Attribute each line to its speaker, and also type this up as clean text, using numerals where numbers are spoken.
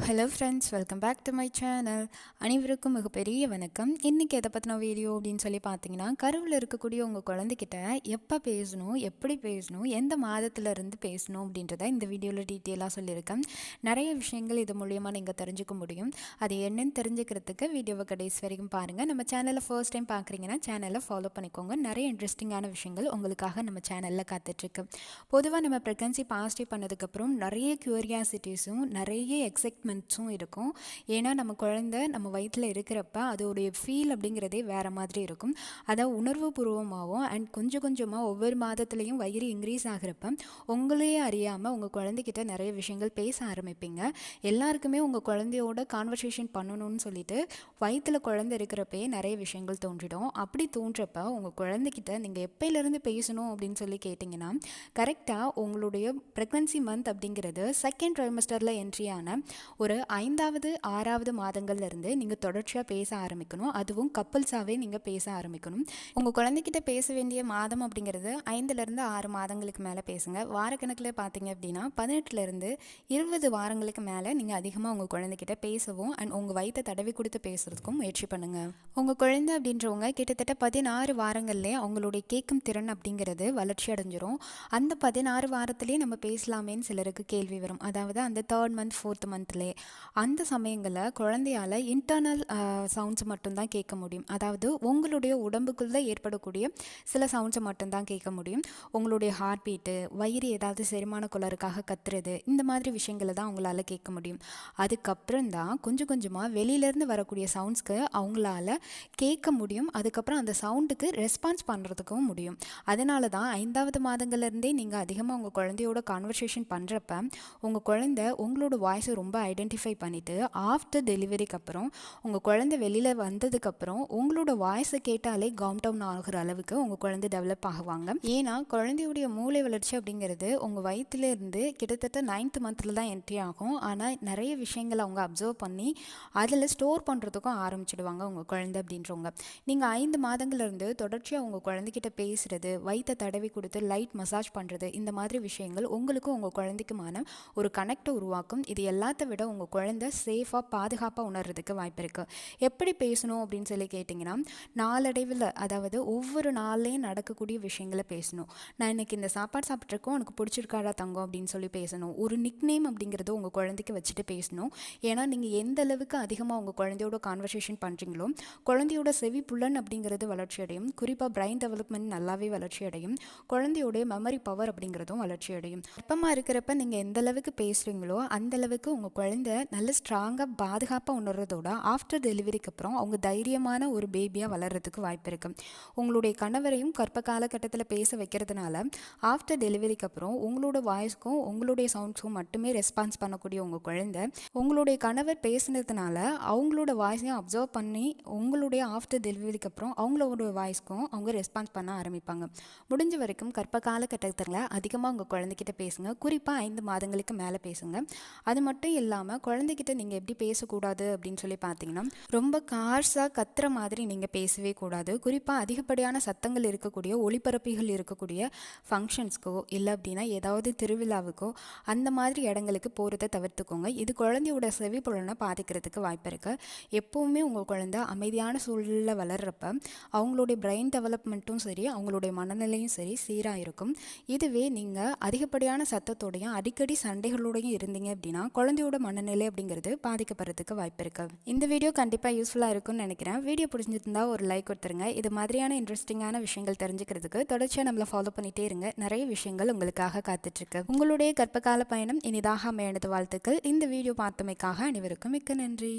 Speaker 1: Hello friends, welcome back to my channel. அனைவருக்கும் மிகப்பெரிய வணக்கம். இன்றைக்கி எதை பற்றின வீடியோ அப்படின்னு சொல்லி பார்த்தீங்கன்னா, கருவில் இருக்கக்கூடிய உங்கள் குழந்தைகிட்ட எப்போ பேசணும், எப்படி பேசணும், எந்த மாதத்துலேருந்து பேசணும் அப்படின்றத இந்த வீடியோவில் டீட்டெயிலாக சொல்லியிருக்கேன். நிறைய விஷயங்கள் இது மூலயமா நீங்கள் தெரிஞ்சுக்க முடியும். அது என்னன்னு தெரிஞ்சுக்கிறதுக்கு வீடியோவை கடைசி வரைக்கும் பாருங்கள். நம்ம சேனலை ஃபர்ஸ்ட் டைம் பார்க்குறீங்கன்னா சேனலை ஃபாலோ பண்ணிக்கோங்க. நிறைய இன்ட்ரெஸ்டிங்கான விஷயங்கள் உங்களுக்காக நம்ம சேனலில் காத்துட்ருக்கு. பொதுவாக நம்ம ப்ரெக்னன்சி பாசிட்டிவ் பண்ணதுக்கப்புறம் நிறைய க்யூரியாசிட்டிஸும் நிறைய எக்ஸைட்மெண்ட்ஸும் இருக்கும். ஏன்னா நம்ம குழந்தை நம்ம வயிற்றில் இருக்கிறப்ப அதோடைய ஃபீல் அப்படிங்கிறதே வேறு மாதிரி இருக்கும். அதை உணர்வுபூர்வமாகவும் அண்ட் கொஞ்சம் கொஞ்சமாக ஒவ்வொரு மாதத்துலேயும் வயிறு இன்க்ரீஸ் ஆகிறப்ப உங்களையே அறியாமல் உங்கள் குழந்தைகிட்ட நிறைய விஷயங்கள் பேச ஆரம்பிப்பீங்க. எல்லாருக்குமே உங்கள் குழந்தையோட கான்வர்சேஷன் பண்ணணும்னு சொல்லிட்டு வயிற்றில் குழந்தை இருக்கிறப்பயே நிறைய விஷயங்கள் தோன்றிடும். அப்படி தோன்றப்ப உங்கள் குழந்தைகிட்ட நீங்கள் எப்போலேருந்து பேசணும் அப்படின்னு சொல்லி கேட்டிங்கன்னா, கரெக்டாக உங்களுடைய ப்ரெக்னன்சி மந்த் அப்படிங்கிறது செகண்ட் ட்ரைமஸ்டரில் என்ட்ரியான ஒரு 5வது 6வது மாதங்கள்லேருந்து நீங்கள் தொடர்ச்சியாக பேச ஆரம்பிக்கணும். அதுவும் கப்புள்ஸாகவே நீங்கள் பேச ஆரம்பிக்கணும். உங்கள் குழந்தைகிட்ட பேச வேண்டிய மாதம் அப்படிங்கிறது 5லேருந்து 6 மாதங்களுக்கு மேலே பேசுங்க. வாரக்கணக்கில் பார்த்தீங்க அப்படின்னா 18லேருந்து 20 வாரங்களுக்கு மேலே நீங்கள் அதிகமாக உங்கள் குழந்தைகிட்ட பேசவும் அண்ட் உங்கள் வயிற்றை தடவி கொடுத்து பேசுகிறதுக்கும் முயற்சி பண்ணுங்கள். உங்கள் குழந்தை அப்படின்றவங்க கிட்டத்தட்ட 16 வாரங்கள்லேயே அவங்களுடைய கேட்கும் திறன் அப்படிங்கிறது வளர்ச்சி அடைஞ்சிரும். அந்த 16 வாரத்திலே நம்ம பேசலாமேன்னு சிலருக்கு கேள்வி வரும். அதாவது அந்த 3rd மந்த் 4th மந்த்லே அந்த சமயங்களில் குழந்தையால் இன்டர்னல் சவுண்ட்ஸ் மட்டும்தான் கேட்க முடியும். அதாவது உங்களுடைய உடம்புக்குள்ளே ஏற்படக்கூடிய சில சவுண்ட்ஸை மட்டும்தான் கேட்க முடியும். உங்களுடைய ஹார்ட் பீட்டு, வயிறு ஏதாவது செரிமான குளறுக்காக கத்துறது, இந்த மாதிரி விஷயங்களை தான் அவங்களால கேட்க முடியும். அதுக்கப்புறம் தான் கொஞ்சம் கொஞ்சமாக வெளியிலேருந்து வரக்கூடிய சவுண்ட்ஸ்க்கு அவங்களால கேட்க முடியும். அதுக்கப்புறம் அந்த சவுண்டுக்கு ரெஸ்பான்ஸ் பண்ணுறதுக்கும் முடியும். அதனால தான் 5வது மாதங்கள்லேருந்தே நீங்கள் அதிகமாக உங்கள் குழந்தையோட கான்வர்சேஷன் பண்ணுறப்ப உங்கள் குழந்தை உங்களோட வாய்ஸை ரொம்ப ஐடென்டிஃபை பண்ணிவிட்டு ஆஃப்டர் டெலிவரிக்கு அப்புறம் உங்கள் குழந்தை வெளியில் வந்ததுக்கப்புறம் உங்களோட வாய்ஸை கேட்டாலே காம் டவுன் ஆகிற அளவுக்கு உங்கள் குழந்தை டெவலப் ஆகுவாங்க. ஏன்னா குழந்தையுடைய மூளை வளர்ச்சி அப்படிங்கிறது உங்கள் வயிற்றுலேருந்து கிட்டத்தட்ட 9th மந்தில் தான் என்ட்ரி ஆகும். ஆனால் நிறைய விஷயங்களை அவங்க அப்சர்வ் பண்ணி அதில் ஸ்டோர் பண்ணுறதுக்கும் ஆரம்பிச்சிடுவாங்க உங்கள் குழந்தை அப்படின்றவங்க. நீங்கள் 5 மாதங்கள்லேருந்து தொடர்ச்சியாக உங்கள் குழந்தைகிட்ட பேசுகிறது, வயிற்றை தடவி கொடுத்து லைட் மசாஜ் பண்ணுறது, இந்த மாதிரி விஷயங்கள் உங்களுக்கும் உங்கள் குழந்தைக்குமான ஒரு கனெக்டை உருவாக்கும். இது எல்லாத்த விட உங்கள் குழந்தை சேஃபாக பாதுகாப்பாக உணர்றதுக்கு வாய்ப்பு இருக்குது. எப்படி பேசணும் அப்படின்னு சொல்லி கேட்டிங்கன்னா, நாளடைவில் அதாவது ஒவ்வொரு நாள்லேயும் நடக்கக்கூடிய விஷயங்களை பேசணும். நான் இன்றைக்கி இந்த சாப்பாடு சாப்பிட்ருக்கோம், உனக்கு பிடிச்சிருக்காடா தங்கம் அப்படின்னு சொல்லி பேசணும். ஒரு நிக் நேம் அப்படிங்கிறது உங்கள் குழந்தைக்கு வச்சுட்டு பேசணும். ஏன்னா நீங்கள் எந்த அளவுக்கு அதிகமாக உங்கள் குழந்தையோட கான்வர்சேஷன் பண்ணுறீங்களோ குழந்தையோட செவி புலன் அப்படிங்கிறது வளர்ச்சி அடையும். குறிப்பாக பிரைன் டெவலப்மெண்ட் நல்லாவே வளர்ச்சி அடையும். குழந்தையோடைய மெமரி பவர் அப்படிங்கிறதும் வளர்ச்சி அடையும். கர்ப்பமாக இருக்கிறப்ப நீங்கள் எந்த அளவுக்கு பேசுகிறீங்களோ அந்தளவுக்கு உங்கள் குழந்தை நல்ல ஸ்ட்ராங்காக பாதுகாப்பாக உணர்றதோட ஆஃப்டர் டெலிவரிக்கு அப்புறம் அவங்க தைரியமான ஒரு பேபியாக வளர்கிறதுக்கு வாய்ப்பு இருக்குது. உங்களுடைய கணவரையும் கர்ப்ப காலகட்டத்தில் பேச வைக்கிறதுனால ஆஃப்டர் டெலிவரிக்கு அப்புறம் உங்களோட வாய்ஸ்க்கும் உங்களுடைய சவுண்ட்ஸ்க்கும் மட்டுமே ரெஸ்பான்ஸ் பண்ணக்கூடிய உங்கள் குழந்தை உங்களுடைய கணவர் பேசுனதுனால அவங்களோட வாய்ஸையும் அப்சர்வ் பண்ணி உங்களுடைய ஆஃப்டர் டெலிவரிக்கு அப்புறம் அவங்களோட வாய்ஸ்க்கும் அவங்க ரெஸ்பான்ஸ் பண்ண ஆரம்பிப்பாங்க. முடிஞ்ச வரைக்கும் கர்ப்ப காலகட்டத்தில் அதிகமாக உங்கள் குழந்தைகிட்ட பேசுங்க. குறிப்பாக 5 மாதங்களுக்கு மேலே பேசுங்க. அது மட்டும் இல்லாமல் குழந்தைகிட்ட நீங்கள் எப்படி பேசக்கூடாது அப்படின்னு சொல்லி பார்த்தீங்கன்னா, ரொம்ப கார்ஸாக கத்துற மாதிரி நீங்கள் பேசவே கூடாது. குறிப்பாக அதிகப்படியான சத்தங்கள் இருக்கக்கூடிய ஒளிபரப்பிகள் இருக்கக்கூடிய ஃபங்க்ஷன்ஸ்க்கோ இல்லை அப்படின்னா ஏதாவது திருவிழாவுக்கோ அந்த மாதிரி இடங்களுக்கு போகிறத தவிர்த்துக்கோங்க. இது குழந்தையோட செவி புலனை பாதிக்கிறதுக்கு வாய்ப்பு இருக்குது. எப்போவுமே உங்கள் குழந்தை அமைதியான சூழலில் வளர்கிறப்ப அவங்களுடைய பிரெயின் டெவலப்மெண்ட்டும் சரி அவங்களுடைய மனநிலையும் சரி சீராக இருக்கும். இதுவே நீங்கள் அதிகப்படியான சத்தத்தோடையும் அடிக்கடி சண்டைகளோடையும் இருந்தீங்க அப்படின்னா குழந்தையோட மனநிலை அப்படிங்கிறது பாதிக்கப்படுறதுக்கு வாய்ப்பு இருக்குது. இந்த வீடியோ கண்டிப்பாக யூஸ்ஃபுல்லாக இருக்கும்னு நினைக்கிறேன். வீடியோ பிடிச்சிருந்தா ஒரு லைக் கொடுத்துருங்க. இது மாதிரியான இன்ட்ரெஸ்டிங்கான விஷயங்கள் தெரிஞ்சுக்கிறதுக்கு தொடர்ச்சியாக நம்மளை ஃபாலோ பண்ணிகிட்டே இருங்க. நிறைய விஷயங்கள் உங்களுக்காக காத்துட்ருக்கு. உங்களுடைய கர்ப்பகால பயணம் இனிதாக அமையனது வாழ்த்துக்கள். இந்த வீடியோ பார்த்தமைக்காக அனைவருக்கும் மிக்க நன்றி.